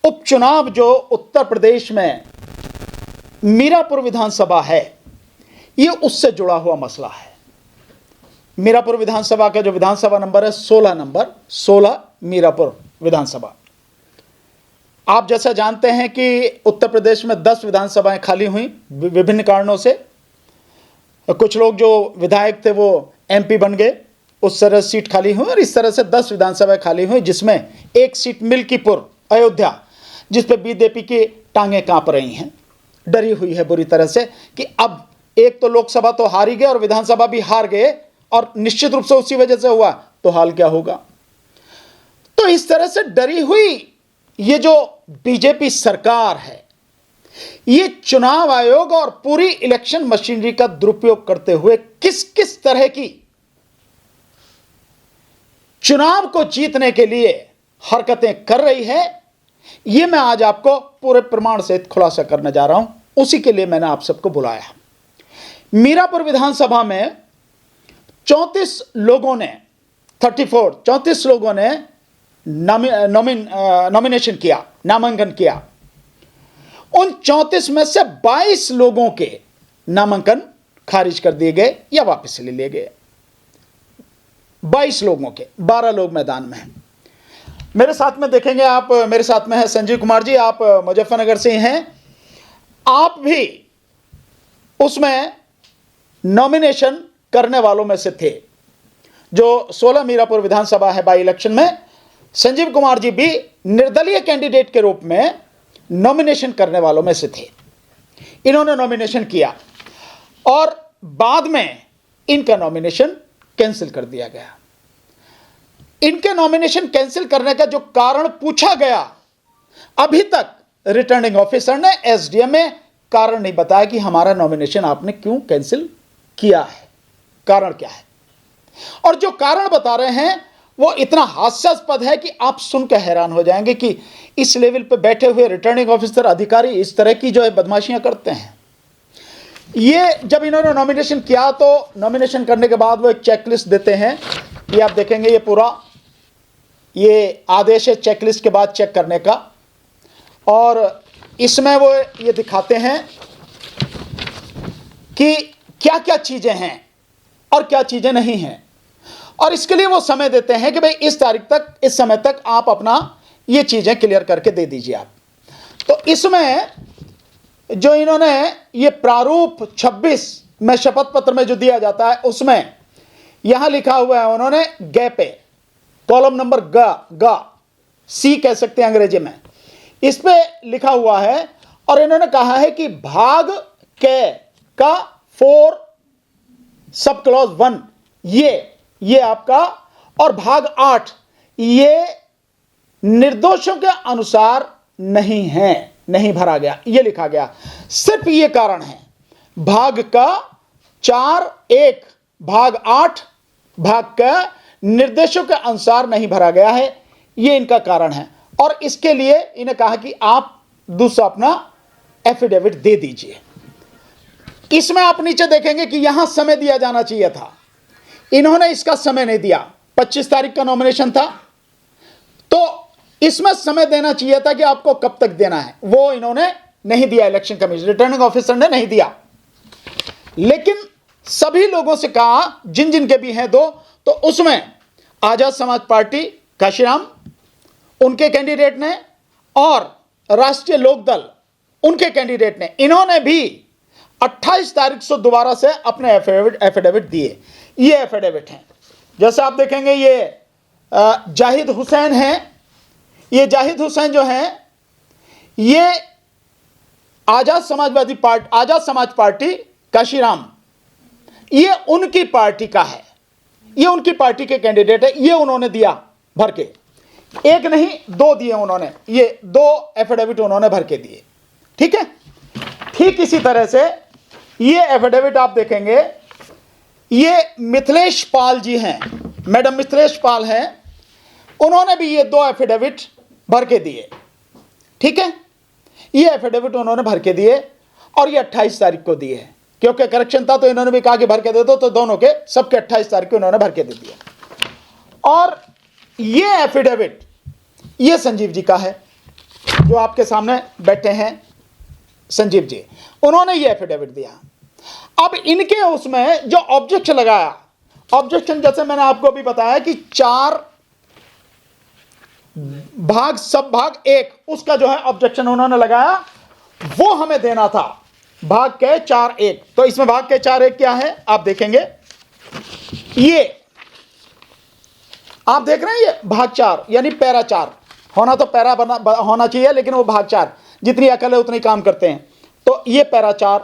उपचुनाव जो उत्तर प्रदेश में मीरापुर विधानसभा है, ये उससे जुड़ा हुआ मसला है। मीरापुर विधानसभा का जो विधानसभा नंबर है 16 नंबर 16 मीरापुर विधानसभा। आप जैसा जानते हैं कि उत्तर प्रदेश में 10 विधानसभाएं खाली हुई विभिन्न कारणों से। कुछ लोग जो विधायक थे वो एमपी बन गए, उस तरह सीट खाली हुई और इस तरह से 10 विधानसभाएं खाली हुई, जिसमें एक सीट मिल्कीपुर अयोध्या, जिस पे बीजेपी की टांगें कांप रही हैं, डरी हुई है बुरी तरह से कि अब एक तो लोकसभा तो हार ही गए और विधानसभा भी हार गए और निश्चित रूप से उसी वजह से हुआ, तो हाल क्या होगा। तो इस तरह से डरी हुई ये जो बीजेपी सरकार है, ये चुनाव आयोग और पूरी इलेक्शन मशीनरी का दुरुपयोग करते हुए किस किस तरह की चुनाव को जीतने के लिए हरकतें कर रही है, ये मैं आज आपको पूरे प्रमाण सहित खुलासा करने जा रहा हूं। उसी के लिए मैंने आप सबको बुलाया। मीरापुर विधानसभा में 34 लोगों ने नॉमिनेशन किया, नामांकन किया। उन 34 में से 22 लोगों के नामांकन खारिज कर दिए गए या वापस ले लिए गए। 22 लोगों के, 12 लोग मैदान में हैं। मेरे साथ में देखेंगे आप, मेरे साथ में है संजीव कुमार जी, आप मुजफ्फरनगर से हैं। आप भी उसमें नॉमिनेशन करने वालों में से थे। जो 16 मीरापुर विधानसभा है बाई इलेक्शन में, संजीव कुमार जी भी निर्दलीय कैंडिडेट के रूप में नॉमिनेशन करने वालों में से थे। इन्होंने नॉमिनेशन किया और बाद में इनका नॉमिनेशन कैंसिल कर दिया गया। इनके नॉमिनेशन कैंसिल करने का जो कारण पूछा गया, अभी तक रिटर्निंग ऑफिसर ने, एसडीएम ने कारण नहीं बताया कि हमारा नॉमिनेशन आपने क्यों कैंसिल किया है, कारण क्या है। और जो कारण बता रहे हैं वो इतना हास्यास्पद है कि आप सुनकर हैरान हो जाएंगे कि इस लेवल पे बैठे हुए रिटर्निंग ऑफिसर अधिकारी इस तरह की जो है बदमाशियां करते हैं। ये जब इन्होंने नॉमिनेशन किया तो नॉमिनेशन करने के बाद वो एक चेकलिस्ट देते हैं। ये आप देखेंगे, ये पूरा ये आदेश है चेकलिस्ट के बाद चेक करने का, और इसमें वो ये दिखाते हैं कि क्या क्या चीजें हैं और क्या चीजें नहीं हैं, और इसके लिए वो समय देते हैं कि भाई इस तारीख तक, इस समय तक आप अपना ये चीजें क्लियर करके दे दीजिए आप। तो इसमें जो इन्होंने ये प्रारूप 26 में शपथ पत्र में जो दिया जाता है, उसमें यहां लिखा हुआ है उन्होंने ग पे, कॉलम नंबर ग सी कह सकते हैं अंग्रेजी में, इस पे लिखा हुआ है और इन्होंने कहा है कि भाग के का 4 सब क्लॉज 1 ये आपका, और भाग 8 ये निर्दोषों के अनुसार नहीं है, नहीं भरा गया, ये लिखा गया। सिर्फ ये कारण है। भाग का 4(1) भाग 8 भाग का निर्देशों के अनुसार नहीं भरा गया है, ये इनका कारण है। और इसके लिए इन्हें कहा कि आप दूसरा अपना एफिडेविट दे दीजिए। इसमें आप नीचे देखेंगे कि यहां समय दिया जाना चाहिए था, इन्होंने इसका समय नहीं दिया। 25 तारीख का नॉमिनेशन था, तो इसमें समय देना चाहिए था कि आपको कब तक देना है, वो इन्होंने नहीं दिया। इलेक्शन कमीशन, रिटर्निंग ऑफिसर ने नहीं दिया। लेकिन सभी लोगों से कहा, जिन जिन के भी हैं दो, तो उसमें आजाद समाज पार्टी काशीराम उनके कैंडिडेट ने और राष्ट्रीय लोकदल उनके कैंडिडेट ने, इन्होंने भी 28 तारीख से दोबारा से अपने एफिडेविट दिए। ये एफिडेविट हैं, जैसे आप देखेंगे ये जाहिद हुसैन हैं। ये जाहिद हुसैन जो हैं, ये आजाद समाज पार्टी काशीराम, ये उनकी पार्टी का है, ये उनकी पार्टी के कैंडिडेट है। ये उन्होंने दिया भर के, एक नहीं 2 दिए उन्होंने, ये 2 एफिडेविट उन्होंने भर के दिए। ठीक है। ठीक इसी तरह से ये एफिडेविट आप देखेंगे, ये मिथिलेश पाल जी हैं, मैडम मिथिलेश पाल हैं, उन्होंने भी ये 2 एफिडेविट भर के दिए। ठीक है। ये एफिडेविट उन्होंने भर के दिए और ये 28 तारीख को दिए, क्योंकि करेक्शन था तो इन्होंने भी कहा कि भर के दे दो, तो दोनों के सबके 28 तारीख को इन्होंने भर के दे दिया। और ये एफिडेविट ये संजीव जी का है। जो आपके सामने बैठे हैं संजीव जी, उन्होंने ये एफिडेविट दिया। अब इनके उसमें जो ऑब्जेक्शन लगाया, ऑब्जेक्शन जैसे मैंने आपको अभी बताया कि 4 भाग सब भाग 1, उसका जो है ऑब्जेक्शन उन्होंने लगाया, वो हमें देना था भाग के 4(1). तो इसमें भाग के 4(1) क्या है आप देखेंगे, ये आप देख रहे हैं, ये भाग 4 यानी पैरा 4 होना तो पैरा होना चाहिए, लेकिन वो भाग 4, जितनी अकल है उतनी काम करते हैं। तो ये पैरा 4,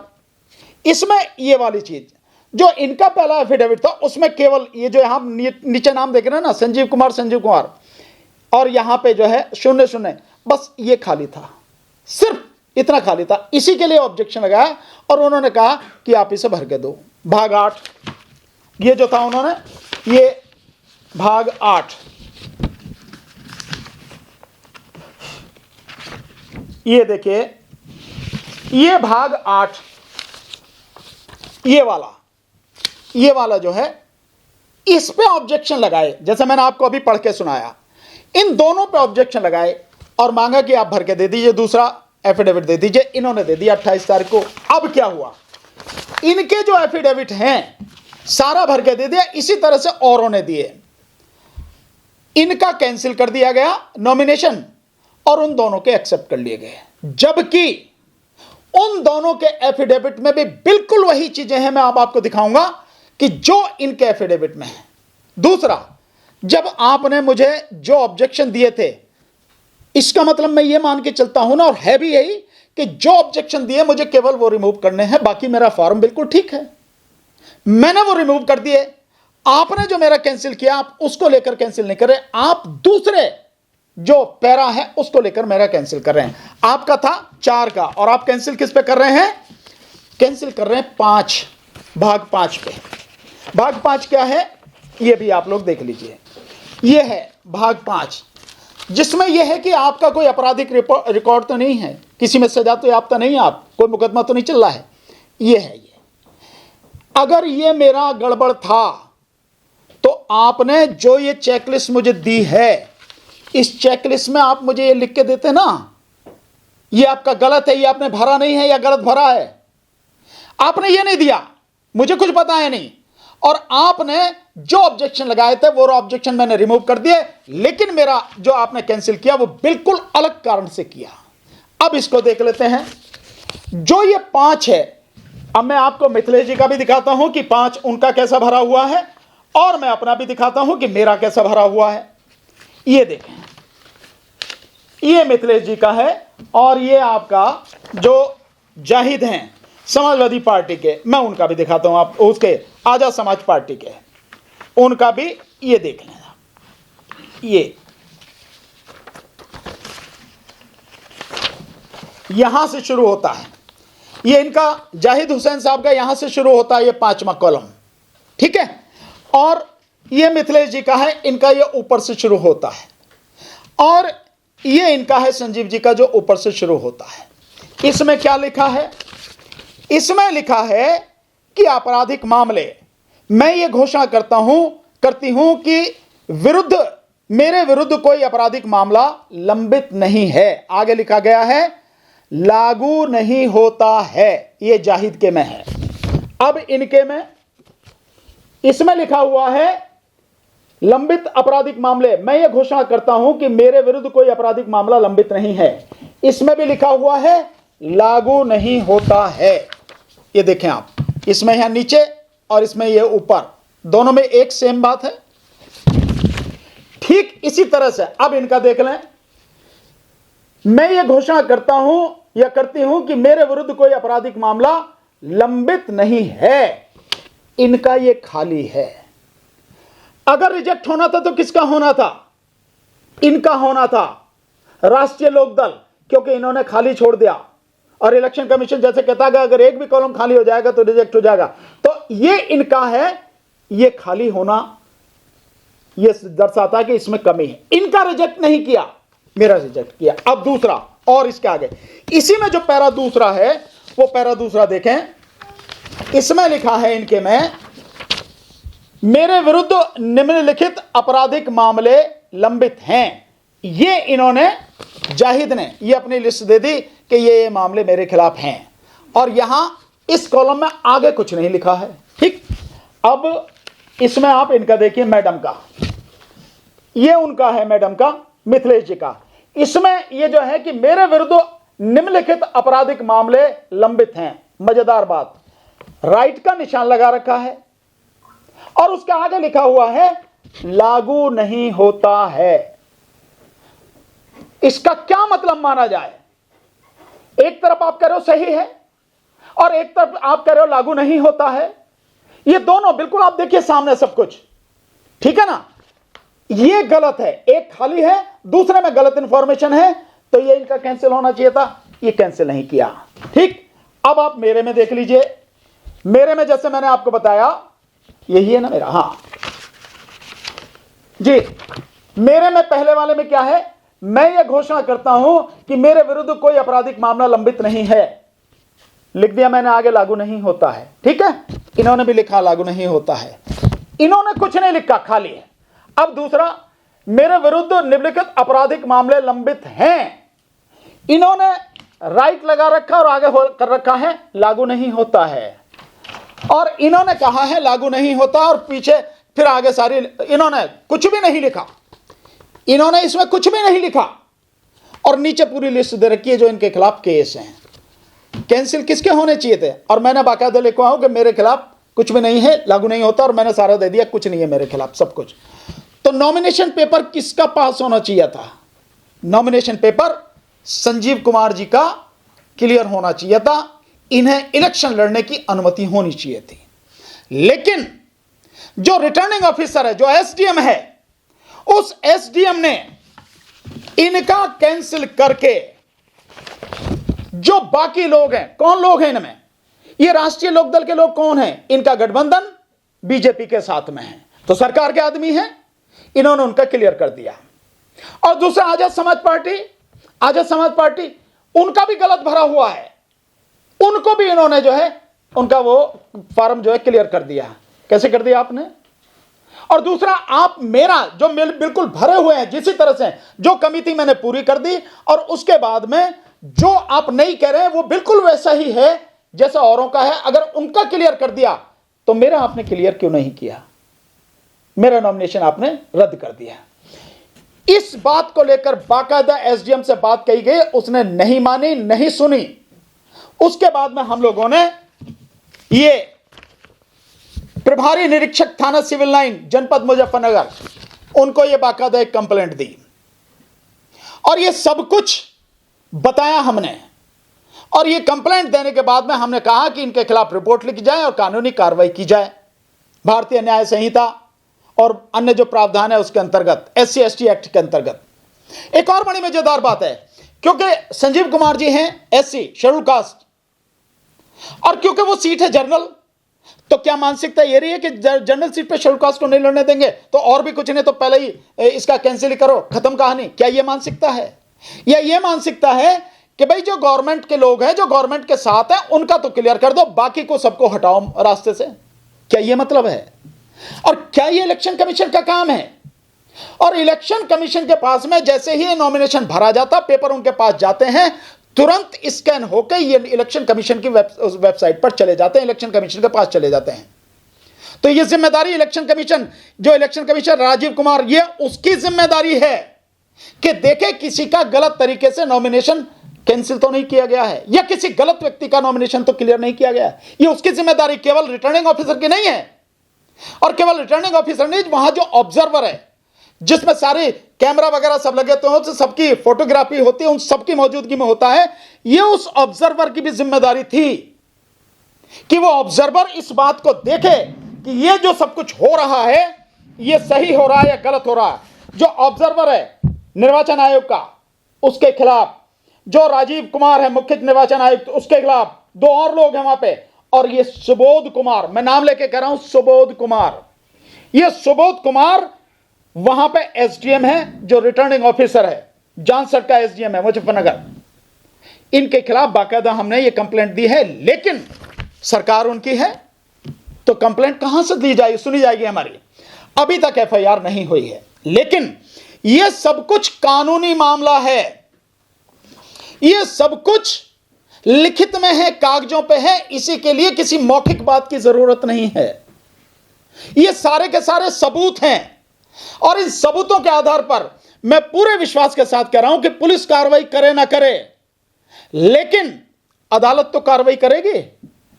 इसमें ये वाली चीज जो इनका पहला एफिडेविट था उसमें केवल ये जो यहां नीचे नाम देख रहे हैं ना, संजीव कुमार, और यहां पे जो है 0-0, बस ये खाली था, सिर्फ इतना खाली था। इसी के लिए ऑब्जेक्शन लगाया और उन्होंने कहा कि आप इसे भर के दो। भाग 8 ये जो था उन्होंने, ये भाग 8, ये देखिए, ये भाग 8, ये वाला जो है, इस पे ऑब्जेक्शन लगाए, जैसे मैंने आपको अभी पढ़ के सुनाया। इन दोनों पे ऑब्जेक्शन लगाए और मांगा कि आप भर के दे दीजिए, दूसरा एफिडेविट दे दीजिए। इन्होंने दे दिया 28 तारीख को। अब क्या हुआ, इनके जो एफिडेविट हैं सारा भर के दे दिया, इसी तरह से औरों ने दिए, इनका कैंसिल कर दिया गया नॉमिनेशन और उन दोनों के एक्सेप्ट कर लिए गए। जबकि उन दोनों के एफिडेविट में भी बिल्कुल वही चीजें हैं, मैं अब आपको दिखाऊंगा कि जो इनके एफिडेविट में है। दूसरा, जब आपने मुझे जो ऑब्जेक्शन दिए थे, इसका मतलब मैं ये मान के चलता हूं ना, और है भी यही, कि जो ऑब्जेक्शन दिए मुझे केवल वो रिमूव करने हैं, बाकी मेरा फॉर्म बिल्कुल ठीक है, मैंने वो रिमूव कर दिए। आपने जो मेरा कैंसिल किया, आप उसको लेकर कैंसिल नहीं कर रहे, आप दूसरे जो पैरा है उसको लेकर मेरा कैंसिल कर रहे हैं। आपका था 4 का और आप कैंसिल किस पे कर रहे हैं, कैंसिल कर रहे हैं 5, भाग 5 पे। भाग 5 क्या है ये भी आप लोग देख लीजिए। ये है भाग 5, जिसमें यह है कि आपका कोई आपराधिक रिकॉर्ड तो नहीं है, किसी में सजा तो याफ्ता नहीं है, आप कोई मुकदमा तो नहीं चल रहा है। ये है, ये अगर ये मेरा गड़बड़ था तो आपने जो ये चेकलिस्ट मुझे दी है, इस चेकलिस्ट में आप मुझे ये लिख के देते ना, ये आपका गलत है, ये आपने भरा नहीं है या गलत भरा है। आपने ये नहीं दिया, मुझे कुछ पता है नहीं, और आपने जो ऑब्जेक्शन लगाए थे वो ऑब्जेक्शन मैंने रिमूव कर दिए, लेकिन मेरा जो आपने कैंसिल किया वो बिल्कुल अलग कारण से किया। अब इसको देख लेते हैं। जो ये 5 है, अब मैं आपको मिथिलेश जी का भी दिखाता हूं कि 5 उनका कैसा भरा हुआ है, और मैं अपना भी दिखाता हूं कि मेरा कैसा भरा हुआ है। ये देखें, ये मिथिलेश जी का है, और ये आपका जो जाहिद हैं समाजवादी पार्टी के, मैं उनका भी दिखाता हूं, आप उसके आजाद समाज पार्टी के, उनका भी ये देख लेना। ये यहां से शुरू होता है, ये इनका जाहिद हुसैन साहब का यहां से शुरू होता है, ये 5वां कॉलम, ठीक है। और ये मिथिलेश जी का है, इनका ये ऊपर से शुरू होता है, और ये इनका है संजीव जी का जो ऊपर से शुरू होता है। इसमें क्या लिखा है, इसमें लिखा है कि आपराधिक मामले मैं ये घोषणा करती हूं कि मेरे विरुद्ध कोई आपराधिक मामला लंबित नहीं है। आगे लिखा गया है लागू नहीं होता है, ये जाहिद के में है। अब इनके में, इसमें लिखा हुआ है लंबित आपराधिक मामले, मैं ये घोषणा करता हूं कि मेरे विरुद्ध कोई आपराधिक मामला लंबित नहीं है। इसमें भी लिखा हुआ है लागू नहीं होता है। ये देखें आप, इसमें यहां नीचे और इसमें ये ऊपर, दोनों में एक सेम बात है। ठीक इसी तरह से अब इनका देख लें, मैं ये घोषणा करता हूं या करती हूं कि मेरे विरुद्ध कोई आपराधिक मामला लंबित नहीं है। इनका ये खाली है। अगर रिजेक्ट होना था तो किसका होना था, इनका होना था, राष्ट्रीय लोकदल, क्योंकि इन्होंने खाली छोड़ दिया, और इलेक्शन कमीशन जैसे कहता है अगर एक भी कॉलम खाली हो जाएगा तो रिजेक्ट हो जाएगा। तो ये इनका है, ये खाली होना ये दर्शाता है कि इसमें कमी है। इनका रिजेक्ट नहीं किया, मेरा रिजेक्ट किया। अब दूसरा, और इसके आगे इसी में जो पैरा दूसरा है, वो पैरा दूसरा देखें, इसमें लिखा है इनके में मेरे विरुद्ध निम्नलिखित आपराधिक मामले लंबित हैं। ये इन्होंने जाहिद ने ये अपनी लिस्ट दे दी कि ये मामले मेरे खिलाफ हैं, और यहां इस कॉलम में आगे कुछ नहीं लिखा है। ठीक, अब इसमें आप इनका देखिए, मैडम का, ये उनका है, मैडम का, मिथिलेश जी का। इसमें ये जो है कि मेरे विरुद्ध निम्नलिखित आपराधिक मामले लंबित हैं। मजेदार बात, राइट का निशान लगा रखा है और उसके आगे लिखा हुआ है लागू नहीं होता है। इसका क्या मतलब माना जाए? एक तरफ आप कह रहे हो सही है और एक तरफ आप कह रहे हो लागू नहीं होता है। ये दोनों बिल्कुल आप देखिए सामने सब कुछ, ठीक है ना? ये गलत है, एक खाली है, दूसरे में गलत इंफॉर्मेशन है, तो ये इनका कैंसिल होना चाहिए था, ये कैंसिल नहीं किया। ठीक, अब आप मेरे में देख लीजिए। मेरे में जैसे मैंने आपको बताया, यही है ना मेरा, हां जी, मेरे में पहले वाले में क्या है? मैं यह घोषणा करता हूं कि मेरे विरुद्ध कोई आपराधिक मामला लंबित नहीं है। लिख दिया मैंने, आगे लागू नहीं होता है। ठीक है, इन्होंने भी लिखा लागू नहीं होता है, इन्होंने कुछ नहीं लिखा, खाली है। अब दूसरा, मेरे विरुद्ध निम्नलिखित आपराधिक मामले लंबित हैं, इन्होंने राइट लगा रखा और आगे कर रखा है लागू नहीं होता है, और इन्होंने कहा है लागू नहीं होता और पीछे फिर आगे सारी, इन्होंने कुछ भी नहीं लिखा, इन्होंने इसमें कुछ भी नहीं लिखा, और नीचे पूरी लिस्ट दे रखी है जो इनके खिलाफ केस हैं। कैंसिल किसके होने चाहिए थे? और मैंने बाकायदा लिखा हूं कि मेरे खिलाफ कुछ भी नहीं है, लागू नहीं होता, और मैंने सारा दे दिया, कुछ नहीं है मेरे खिलाफ, सब कुछ। तो नॉमिनेशन पेपर किसका पास होना चाहिए था? नॉमिनेशन पेपर संजीव कुमार जी का क्लियर होना चाहिए था, इन्हें इलेक्शन लड़ने की अनुमति होनी चाहिए थी। लेकिन जो रिटर्निंग ऑफिसर है, जो एसडीएम है, उस एसडीएम ने इनका कैंसिल करके जो बाकी लोग हैं, कौन लोग हैं इनमें? ये राष्ट्रीय लोकदल के लोग कौन हैं? इनका गठबंधन बीजेपी के साथ में है, तो सरकार के आदमी हैं, इन्होंने उनका क्लियर कर दिया। और दूसरा आजाद समाज पार्टी, आजाद समाज पार्टी, उनका भी गलत भरा हुआ है, उनको भी इन्होंने जो है उनका वो फॉर्म जो है क्लियर कर दिया। कैसे कर दिया आपने? और दूसरा, आप मेरा जो बिल्कुल भरे हुए हैं, जिसी तरह से जो कमिटी मैंने पूरी कर दी, और उसके बाद में जो आप नहीं कह रहे हैं वो बिल्कुल वैसा ही है जैसा औरों का है। अगर उनका क्लियर कर दिया तो मेरा आपने क्लियर क्यों नहीं किया? मेरा नॉमिनेशन आपने रद्द कर दिया। इस बात को लेकर बाकायदा एसडीएम से बात कही गई, उसने नहीं मानी, नहीं सुनी। उसके बाद में हम लोगों ने ये प्रभारी निरीक्षक थाना सिविल लाइन जनपद मुजफ्फरनगर, उनको ये बाकायदा एक कंप्लेंट दी, और ये सब कुछ बताया हमने। और ये कंप्लेंट देने के बाद में हमने कहा कि इनके खिलाफ रिपोर्ट लिखी जाए और कानूनी कार्रवाई की जाए, भारतीय न्याय संहिता और अन्य जो प्रावधान है उसके अंतर्गत, SC ST एक्ट के अंतर्गत। एक और बड़ी मजेदार बात है, क्योंकि संजीव कुमार जी हैं SC शेड्यूल कास्ट, और क्योंकि वो सीट है जनरल, तो क्या मानसिकता ये रही है कि जनरल सीट पे शेड्यूल कास्ट को नहीं लड़ने देंगे, तो और भी कुछ नहीं तो पहले ही इसका कैंसिल ही करो, खत्म कहानी? क्या ये मानसिकता है? या ये मानसिकता है कि भाई जो गवर्नमेंट के लोग हैं, जो गवर्नमेंट के साथ हैं, उनका तो क्लियर कर दो, बाकी को सबको हटाओ रास्ते से? क्या ये मतलब है? और क्या ये इलेक्शन कमीशन का काम है? और इलेक्शन कमीशन के पास में जैसे ही नॉमिनेशन भरा जाता, पेपर उनके पास जाते हैं, तुरंत स्कैन होकर ये इलेक्शन कमीशन की वेबसाइट पर चले जाते हैं, इलेक्शन कमीशन के पास चले जाते हैं। तो ये जिम्मेदारी इलेक्शन कमीशन, जो इलेक्शन कमीशन राजीव कुमार, ये उसकी जिम्मेदारी है कि देखे किसी का गलत तरीके से नॉमिनेशन कैंसिल तो नहीं किया गया है, या किसी गलत व्यक्ति का नॉमिनेशन तो क्लियर नहीं किया गया है। ये उसकी जिम्मेदारी केवल रिटर्निंग ऑफिसर की नहीं है। और केवल रिटर्निंग ऑफिसर नहीं, वहां जो ऑब्जर्वर है, जिसमें सारे कैमरा वगैरह सब लगे होते हैं, सबकी फोटोग्राफी होती है, उन सबकी मौजूदगी में होता है, ये उस ऑब्जर्वर की भी जिम्मेदारी थी कि वो ऑब्जर्वर इस बात को देखे कि ये जो सब कुछ हो रहा है ये सही हो रहा है या गलत हो रहा है। जो ऑब्जर्वर है निर्वाचन आयोग का, उसके खिलाफ, जो राजीव कुमार है मुख्य निर्वाचन आयुक्त, उसके खिलाफ, दो और लोग हैं वहां पे, और ये सुबोध कुमार, मैं नाम लेके कह रहा हूं, सुबोध कुमार, ये सुबोध कुमार वहां पे एसडीएम है, जो रिटर्निंग ऑफिसर है, जानसठ का एसडीएम है मुजफ्फरनगर। इनके खिलाफ बाकायदा हमने ये कंप्लेंट दी है, लेकिन सरकार उनकी है, तो कंप्लेंट कहां से दी जाएगी, सुनी जाएगी हमारी? अभी तक एफआईआर नहीं हुई है। लेकिन यह सब कुछ कानूनी मामला है, ये सब कुछ लिखित में है, कागजों पे है, इसी के लिए किसी मौखिक बात की जरूरत नहीं है। ये सारे के सारे सबूत हैं और इन सबूतों के आधार पर मैं पूरे विश्वास के साथ कह रहा हूं कि पुलिस कार्रवाई करे ना करे, लेकिन अदालत तो कार्रवाई करेगी।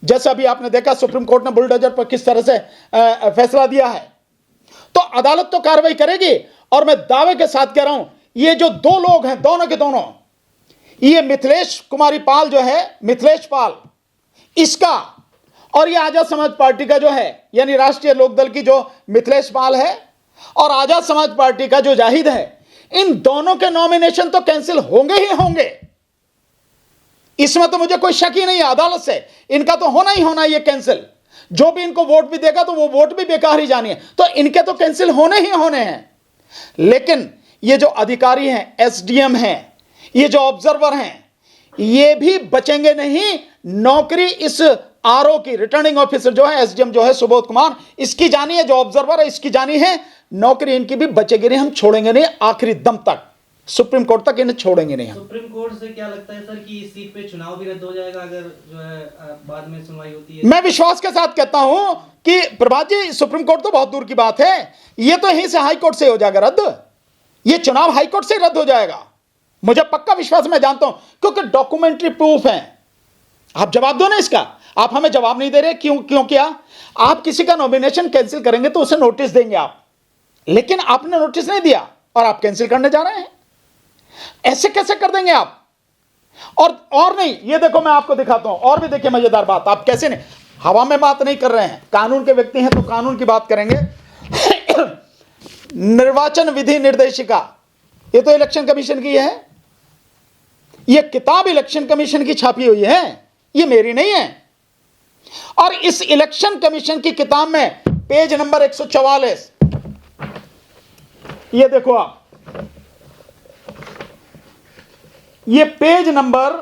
जैसा अभी आपने देखा सुप्रीम कोर्ट ने बुलडोजर पर किस तरह से फैसला दिया है, तो अदालत तो कार्रवाई करेगी। और मैं दावे के साथ कह रहा हूं, ये जो दो लोग हैं, दोनों के दोनों, ये मिथिलेश कुमारी पाल जो है, मिथिलेश पाल, इसका और ये आजाद समाज पार्टी का जो है, यानी राष्ट्रीय लोकदल की जो मिथिलेश पाल है और आजाद समाज पार्टी का जो जाहिद है, इन दोनों के नॉमिनेशन तो कैंसिल होंगे ही होंगे, इसमें तो मुझे कोई शक ही नहीं है। अदालत से इनका तो होना ही होना, ये कैंसिल। जो भी इनको वोट भी देगा तो वो वोट भी बेकार ही जानी है, तो इनके तो कैंसिल होने ही होने हैं। लेकिन ये जो अधिकारी हैं, एसडीएम हैं, ये जो ऑब्जर्वर हैं, ये भी बचेंगे नहीं। नौकरी इस आरओ की, रिटर्निंग ऑफिसर जो है, एसडीएम जो है सुबोध कुमार, इसकी जानी है, जो ऑब्जर्वर है इसकी जानी है, नौकरी इनकी भी बचेगी नहीं। हम छोड़ेंगे नहीं आखिरी दम तक, सुप्रीम कोर्ट तक इन्हें छोड़ेंगे नहीं। सुप्रीम कोर्ट से क्या लगता है सर कि इस सीट पे चुनाव भी रद्द हो जाएगा अगर जो है बाद में सुनवाई होती है? मैं विश्वास के साथ कहता हूं कि प्रभात जी, सुप्रीम कोर्ट तो बहुत दूर की बात है, ये तो यहीं से हाई कोर्ट से हो जाएगा रद्द। ये चुनाव हाई कोर्ट से रद्द हो जाएगा, मुझे पक्का विश्वास, मैं जानता हूं, क्योंकि डॉक्यूमेंट्री प्रूफ है। आप जवाब दो ना इसका, आप हमें जवाब नहीं दे रहे, क्यों किया? आप किसी का नॉमिनेशन कैंसिल करेंगे तो उसे नोटिस देंगे आप, लेकिन आपने नोटिस नहीं दिया और आप कैंसिल करने जा रहे हैं, ऐसे कैसे कर देंगे आप? और नहीं, ये देखो मैं आपको दिखाता हूं, और भी देखिए मजेदार बात, आप कैसे नहीं, हवा में बात नहीं कर रहे हैं, कानून के व्यक्ति हैं तो कानून की बात करेंगे। निर्वाचन विधि निर्देशिका, ये तो इलेक्शन कमीशन की है, ये किताब इलेक्शन कमीशन की छापी हुई है, ये मेरी नहीं है। और इस इलेक्शन कमीशन की किताब में पेज नंबर 144, ये देखो आप, ये page number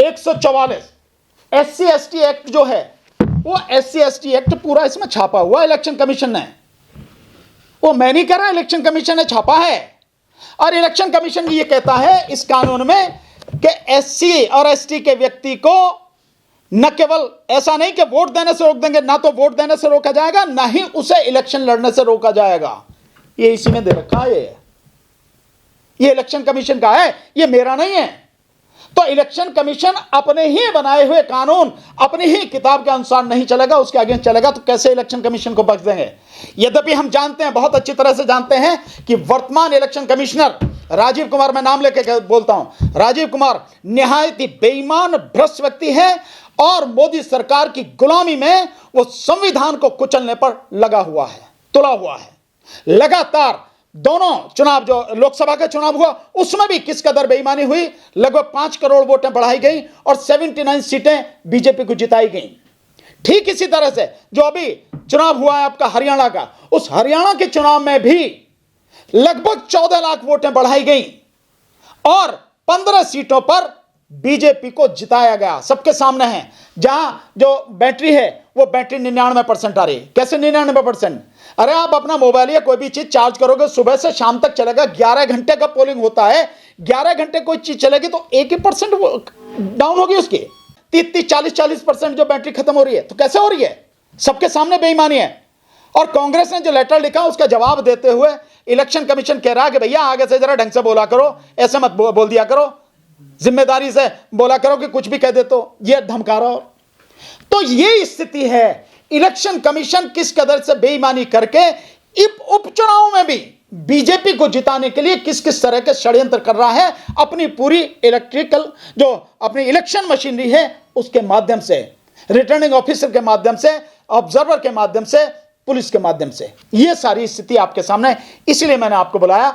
144 SC ST act जो है, वो SC ST एक्ट पूरा इसमें छापा हुआ इलेक्शन कमीशन ने, वो मैं नहीं कह रहा, इलेक्शन कमीशन ने छापा है। और इलेक्शन कमीशन ये कहता है इस कानून में कि SC और ST के व्यक्ति को न केवल ऐसा नहीं कि वोट देने से रोक देंगे, ना तो वोट देने से रोका जाएगा, ना ही उसे इलेक्शन लड़ने से रोका जाएगा। ये इसी में दे रखा है, ये इलेक्शन कमीशन का है, ये मेरा नहीं है। तो इलेक्शन कमीशन अपने ही बनाए हुए कानून, अपनी ही किताब के अनुसार नहीं चलेगा, उसके आगे चलेगा तो कैसे इलेक्शन कमीशन को बख्श देंगे? यद्यपि हम जानते हैं, बहुत अच्छी तरह से जानते हैं कि वर्तमान इलेक्शन कमिश्नर राजीव कुमार, मैं नाम लेके बोलता हूं, राजीव कुमार निहायत ही बेईमान भ्रष्ट व्यक्ति है और मोदी सरकार की गुलामी में वो संविधान को कुचलने पर लगा हुआ है, तुला हुआ है। लगातार दोनों चुनाव, जो लोकसभा का चुनाव हुआ उसमें भी किस कदर बेईमानी हुई, लगभग 5 करोड़ वोटें बढ़ाई गई और 79 सीटें बीजेपी को जिताई गई। ठीक इसी तरह से जो अभी चुनाव हुआ है आपका हरियाणा का, उस हरियाणा के चुनाव में भी लगभग 14 लाख वोटें बढ़ाई गई और 15 सीटों पर बीजेपी को जिताया गया, सबके सामने है। जहां जो बैटरी है वो बैटरी 99% आ रही है। कैसे 99%? अरे आप अपना मोबाइल या कोई भी चीज चार्ज करोगे, सुबह से शाम तक चलेगा, 11 घंटे का पोलिंग होता है, 11 घंटे कोई चीज चलेगी तो 1% डाउन होगी उसकी, 30-40% जो बैटरी खत्म हो रही है। तो कैसे हो रही है? सबके सामने बेईमानी है। और कांग्रेस ने जो लेटर लिखा उसका जवाब देते हुए इलेक्शन कमीशन कह रहा है कि भैया आगे से जरा ढंग से बोला करो, ऐसे मत बोल दिया करो, जिम्मेदारी से बोला करो कि कुछ भी कह दे तो ये धमका रहा हो। तो ये स्थिति है, इलेक्शन कमीशन किस कदर से बेईमानी करके उपचुनाव में भी बीजेपी को जिताने के लिए किस किस तरह के षड्यंत्र कर रहा है, अपनी पूरी इलेक्ट्रिकल जो अपनी इलेक्शन मशीनरी है उसके माध्यम से, रिटर्निंग ऑफिसर के माध्यम से, ऑब्जर्वर के माध्यम से, पुलिस के माध्यम से। ये सारी स्थिति आपके सामने, इसलिए मैंने आपको बुलाया।